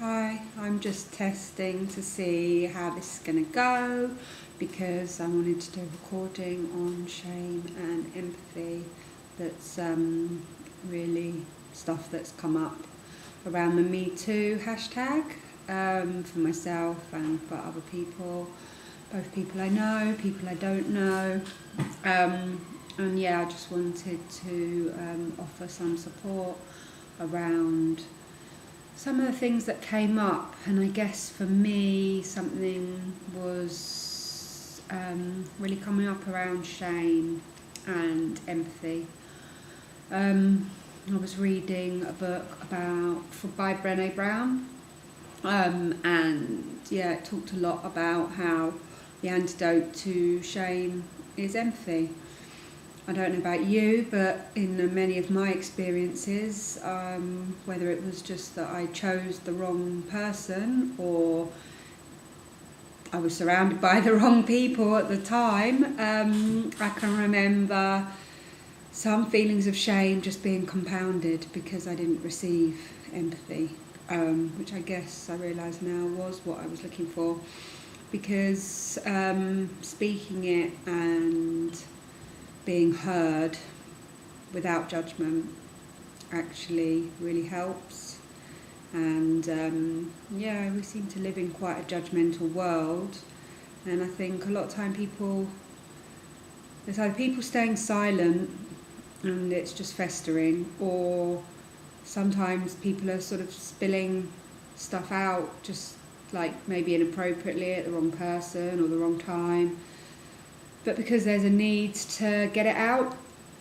Hi, I'm just testing to see how this is going to go because I wanted to do a recording on shame and empathy. That's really stuff that's come up around the Me Too hashtag for myself and for other people, both people I know, people I don't know. And yeah, I just wanted to offer some support around some of the things that came up, and I guess for me something was really coming up around shame and empathy. I was reading a book by Brené Brown, and yeah, it talked a lot about how the antidote to shame is empathy. I don't know about you, but in many of my experiences, whether it was just that I chose the wrong person or I was surrounded by the wrong people at the time, I can remember some feelings of shame just being compounded because I didn't receive empathy, which I guess I realise now was what I was looking for, because speaking it and being heard without judgment actually really helps. And we seem to live in quite a judgmental world, and I think a lot of time there's either people staying silent and it's just festering, or sometimes people are sort of spilling stuff out just like maybe inappropriately at the wrong person or the wrong time, but because there's a need to get it out.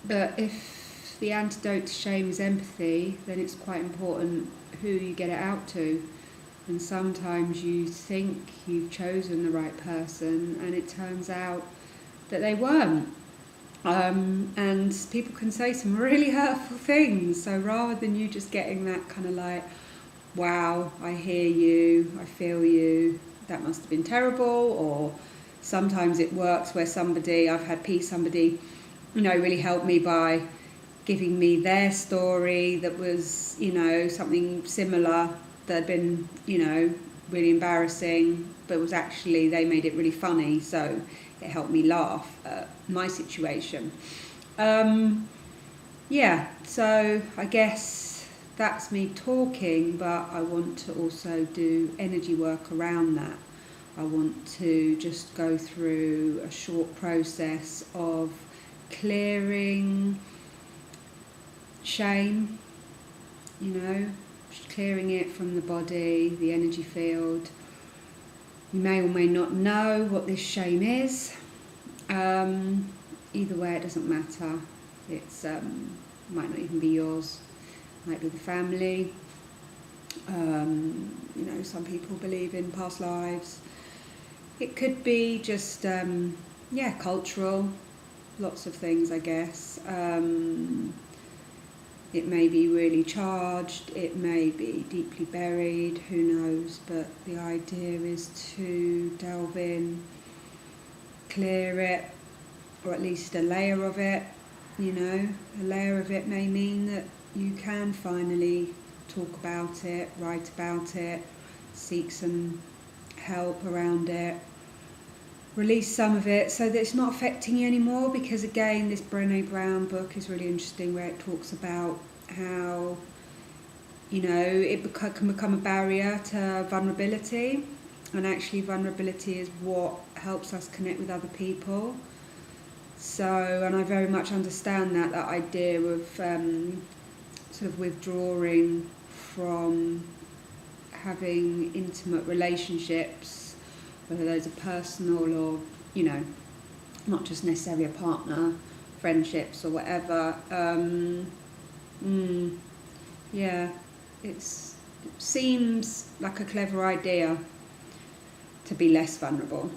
But if the antidote to shame is empathy, then it's quite important who you get it out to. And sometimes you think you've chosen the right person and it turns out that they weren't. And people can say some really hurtful things. So rather than you just getting that kind of like, wow, I hear you, I feel you, that must have been terrible, or sometimes it works where I've had somebody, really help me by giving me their story that was, something similar that had been, really embarrassing, but was actually, they made it really funny, so it helped me laugh at my situation. So I guess that's me talking, but I want to also do energy work around that. I want to just go through a short process of clearing shame, clearing it from the body, the energy field. You may or may not know what this shame is. Either way, it doesn't matter. It's might not even be yours. Might be the family. Some people believe in past lives. It could be just, cultural, lots of things, I guess. It may be really charged, it may be deeply buried, who knows, but the idea is to delve in, clear it, or at least a layer of it. A layer of it may mean that you can finally talk about it, write about it, seek some help around it, release some of it so that it's not affecting you anymore, because again, this Brené Brown book is really interesting, where it talks about how it can become a barrier to vulnerability, and actually vulnerability is what helps us connect with other people. So, and I very much understand that idea of sort of withdrawing from having intimate relationships, whether those are personal or, not just necessarily a partner, friendships or whatever. It seems like a clever idea to be less vulnerable.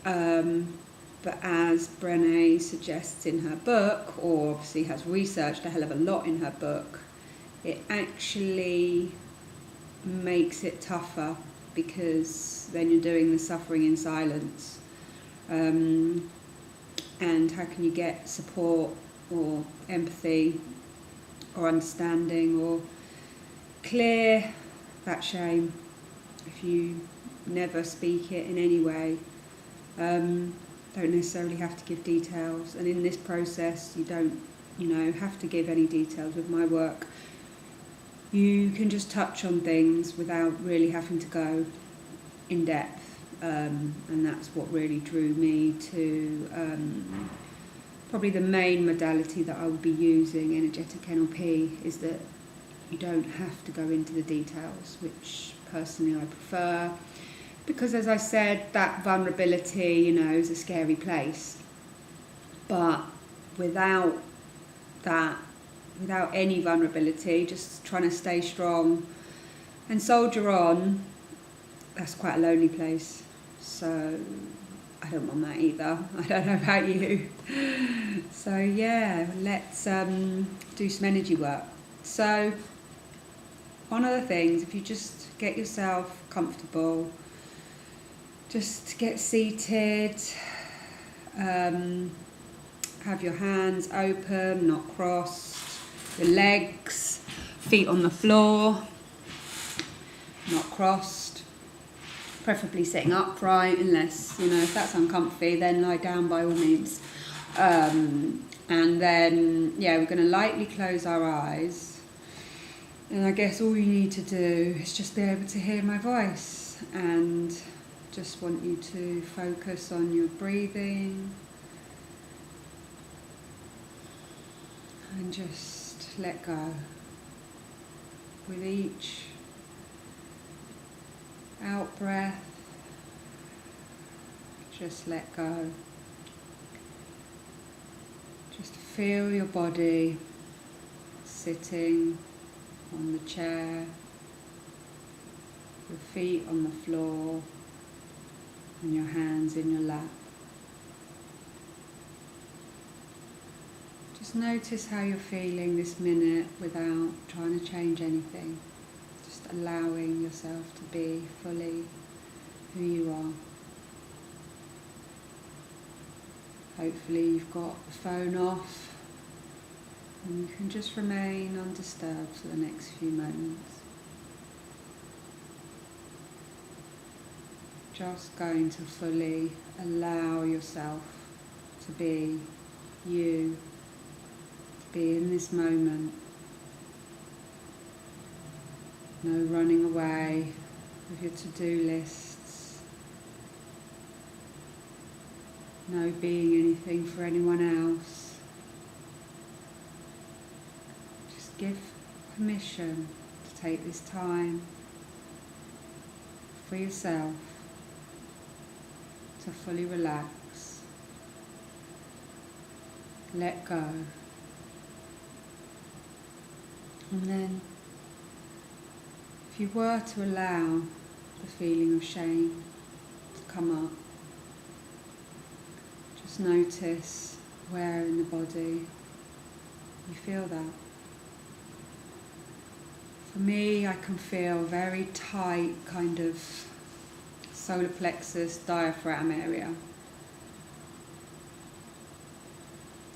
But as Brené suggests in her book, or obviously has researched a hell of a lot in her book, it actually makes it tougher, because then you're doing the suffering in silence. And how can you get support or empathy or understanding or clear that shame. If you never speak it in any way, don't necessarily have to give details. And in this process, you don't, have to give any details with my work. You can just touch on things without really having to go in depth. And that's what really drew me to probably the main modality that I will be using, energetic NLP, is that you don't have to go into the details, which personally I prefer, because as I said, that vulnerability, is a scary place. But without any vulnerability, just trying to stay strong and soldier on, that's quite a lonely place. So I don't want that either. I don't know about you. So yeah, let's do some energy work. So one of the things, if you just get yourself comfortable, just get seated, have your hands open, not crossed, your legs, feet on the floor, not crossed, preferably sitting upright, unless, if that's uncomfy, then lie down by all means. And then, we're going to lightly close our eyes. And I guess all you need to do is just be able to hear my voice, and just want you to focus on your breathing and just let go. With each out breath, just let go. Just feel your body sitting on the chair, your feet on the floor, and your hands in your lap. Just notice how you're feeling this minute without trying to change anything. Just allowing yourself to be fully who you are. Hopefully you've got the phone off and you can just remain undisturbed for the next few moments. Just going to fully allow yourself to be you, to be in this moment. No running away with your to-do lists. No being anything for anyone else. Just give permission to take this time for yourself to fully relax, let go, and then if you were to allow the feeling of shame to come up, just notice where in the body you feel that. For me, I can feel very tight kind of solar plexus, diaphragm area.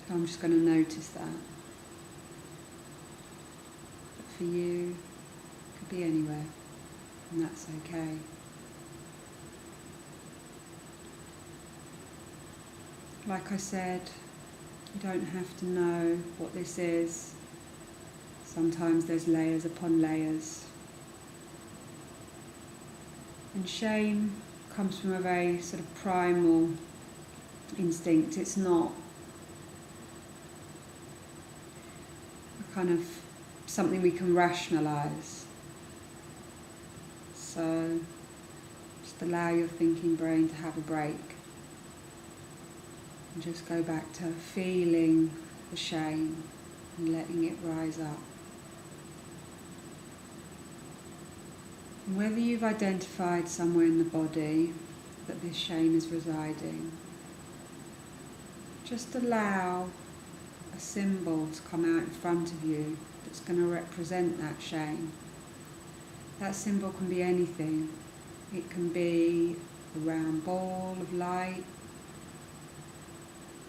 So I'm just going to notice that. But for you, it could be anywhere, and that's okay. Like I said, you don't have to know what this is. Sometimes there's layers upon layers. And shame comes from a very sort of primal instinct. It's not a kind of something we can rationalise. So just allow your thinking brain to have a break. And just go back to feeling the shame and letting it rise up. And whether you've identified somewhere in the body that this shame is residing, just allow a symbol to come out in front of you that's going to represent that shame. That symbol can be anything. It can be a round ball of light,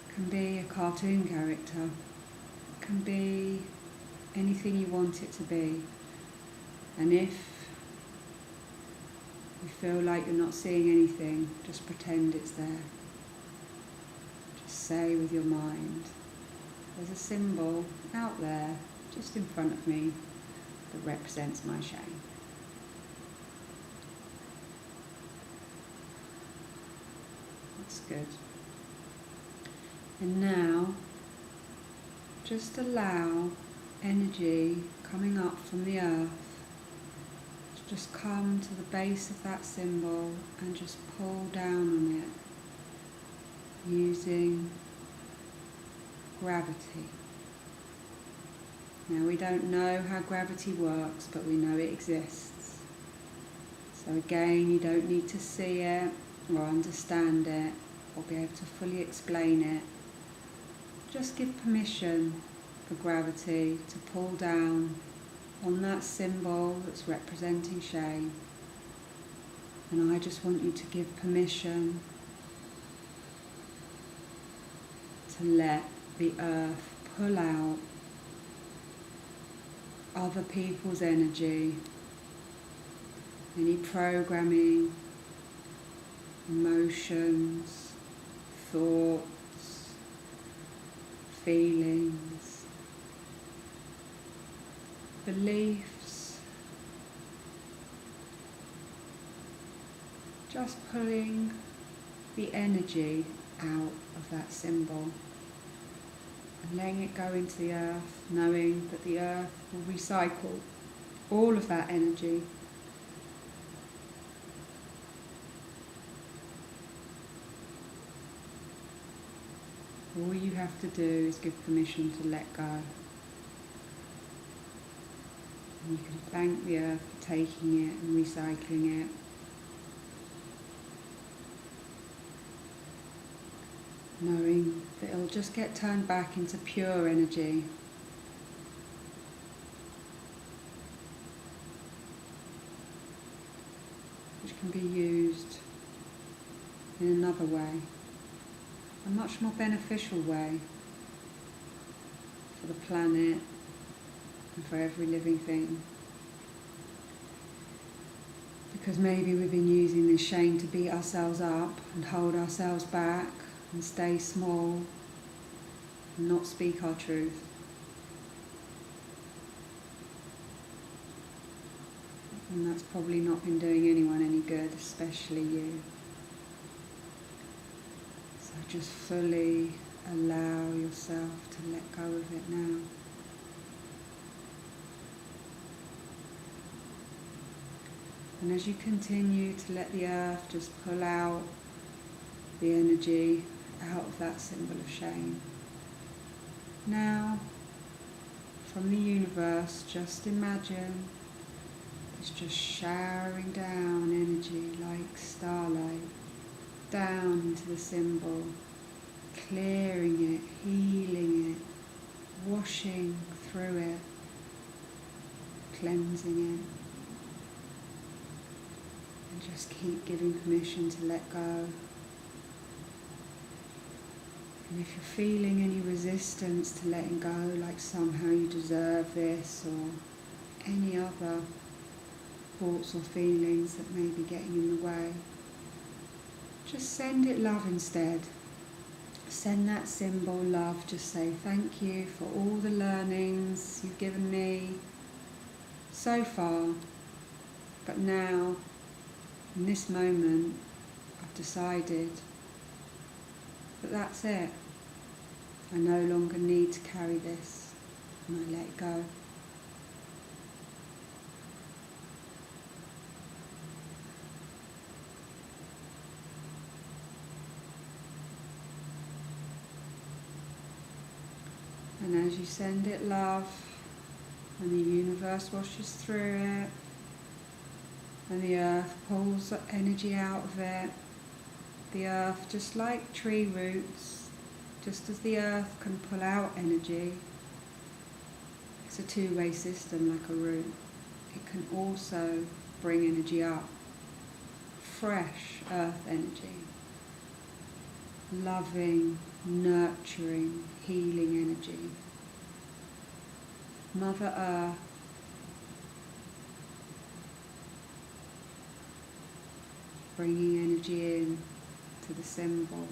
it can be a cartoon character, it can be anything you want it to be. And if you feel like you're not seeing anything, just pretend it's there. Just say with your mind, there's a symbol out there, just in front of me, that represents my shame. That's good. And now, just allow energy coming up from the earth to just come to the base of that symbol and just pull down on it using gravity. Now, we don't know how gravity works, but we know it exists. So again, you don't need to see it or understand it or be able to fully explain it. Just give permission for gravity to pull down on that symbol that's representing shame. And I just want you to give permission to let the earth pull out other people's energy, any programming, emotions, thoughts, feelings, beliefs, just pulling the energy out of that symbol and letting it go into the earth, knowing that the earth will recycle all of that energy. All you have to do is give permission to let go. And you can thank the earth for taking it and recycling it. Knowing that it'll just get turned back into pure energy. Which can be used in another way. A much more beneficial way for the planet and for every living thing. Because maybe we've been using this shame to beat ourselves up and hold ourselves back and stay small and not speak our truth. And that's probably not been doing anyone any good, especially you. So just fully allow yourself to let go of it now. And as you continue to let the earth just pull out the energy out of that symbol of shame. Now, from the universe, just imagine it's just showering down energy like starlight down into the symbol, clearing it, healing it, washing through it, cleansing it. And just keep giving permission to let go. And if you're feeling any resistance to letting go, like somehow you deserve this, or any other thoughts or feelings that may be getting in the way, just send it love instead. Send that symbol love. Just say thank you for all the learnings you've given me so far. But now, in this moment, I've decided that that's it. I no longer need to carry this, and I let go. And as you send it love, and the universe washes through it, and the earth pulls the energy out of it, the earth, just like tree roots, just as the earth can pull out energy, it's a two-way system like a root. It can also bring energy up, fresh earth energy, loving, nurturing, healing energy. Mother Earth bringing energy in to the symbol.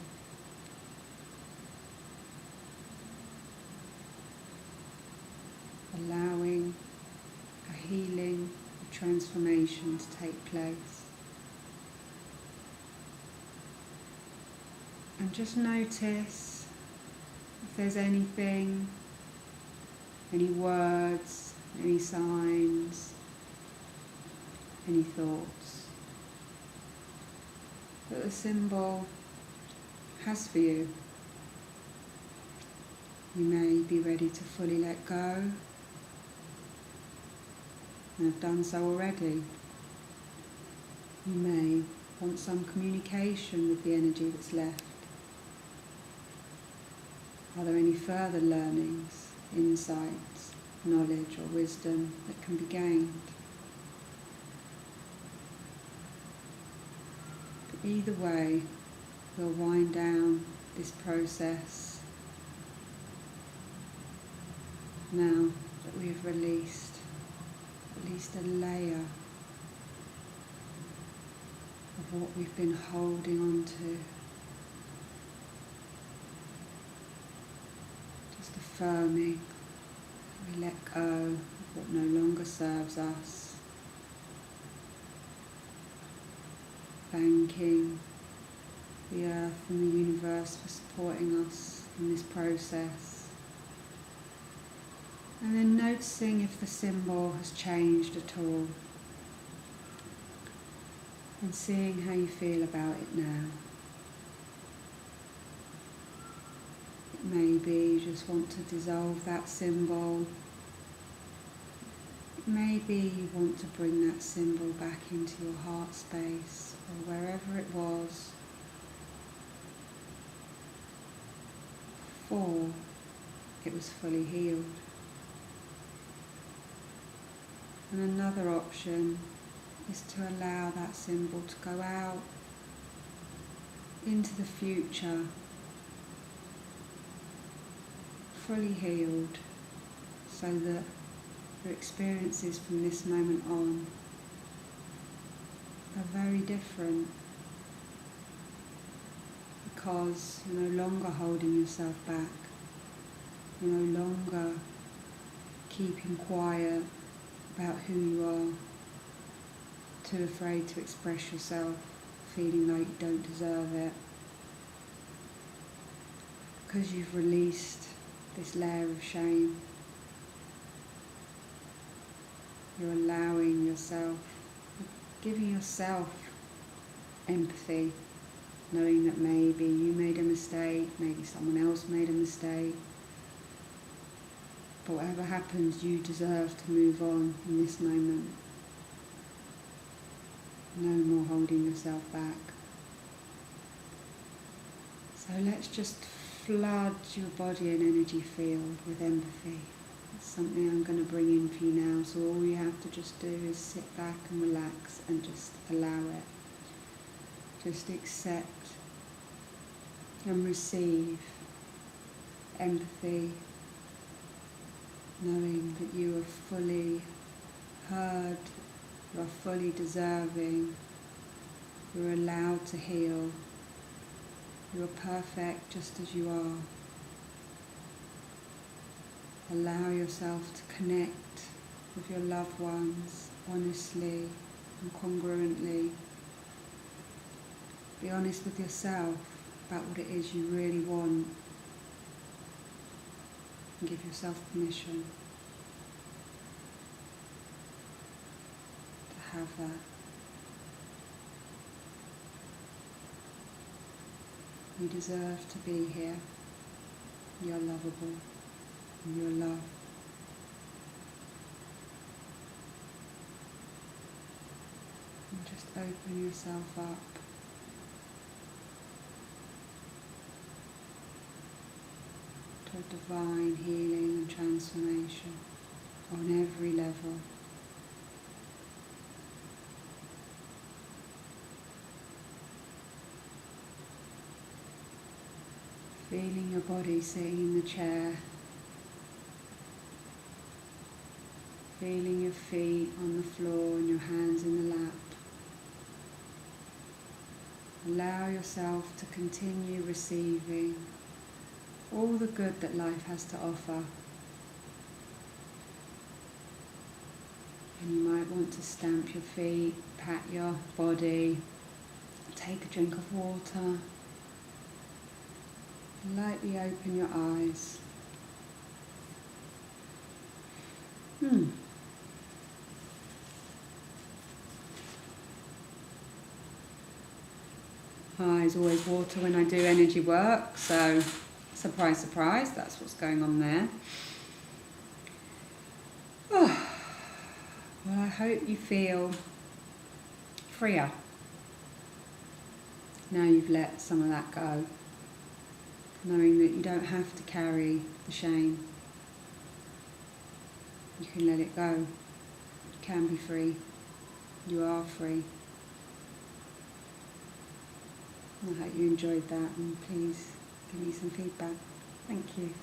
Allowing a healing, a transformation to take place. And just notice if there's anything, any words, any signs, any thoughts that the symbol has for you. You may be ready to fully let go, and have done so already. You may want some communication with the energy that's left. Are there any further learnings, insights, knowledge or wisdom that can be gained? But either way, we'll wind down this process now that we've released at least a layer of what we've been holding on to. Just affirming we let go of what no longer serves us. Thanking the earth and the universe for supporting us in this process. And then noticing if the symbol has changed at all. And seeing how you feel about it now. Maybe you just want to dissolve that symbol. Maybe you want to bring that symbol back into your heart space or wherever it was before it was fully healed. And another option is to allow that symbol to go out into the future, fully healed, so that your experiences from this moment on are very different, because you're no longer holding yourself back, you're no longer keeping quiet about who you are, too afraid to express yourself, feeling like you don't deserve it, because you've released this layer of shame. You're allowing yourself, giving yourself empathy, knowing that maybe you made a mistake, maybe someone else made a mistake. But whatever happens, you deserve to move on in this moment. No more holding yourself back. So let's just flood your body and energy field with empathy. It's something I'm going to bring in for you now, so all you have to just do is sit back and relax and just allow it. Just accept and receive empathy, knowing that you are fully heard, you are fully deserving, you're allowed to heal, you are perfect just as you are. Allow yourself to connect with your loved ones honestly and congruently. Be honest with yourself about what it is you really want, and give yourself permission to have that. You deserve to be here. You're lovable. And you're loved. And just open yourself up to a divine healing and transformation on every level. Feeling your body sitting in the chair. Feeling your feet on the floor and your hands in the lap. allow yourself to continue receiving all the good that life has to offer. And you might want to stamp your feet, pat your body, take a drink of water, lightly open your eyes. Eyes always water when I do energy work, so surprise, surprise, that's what's going on there. Oh. Well, I hope you feel freer now you've let some of that go, knowing that you don't have to carry the shame. You can let it go. You can be free. You are free. I hope you enjoyed that, and please give me some feedback. Thank you.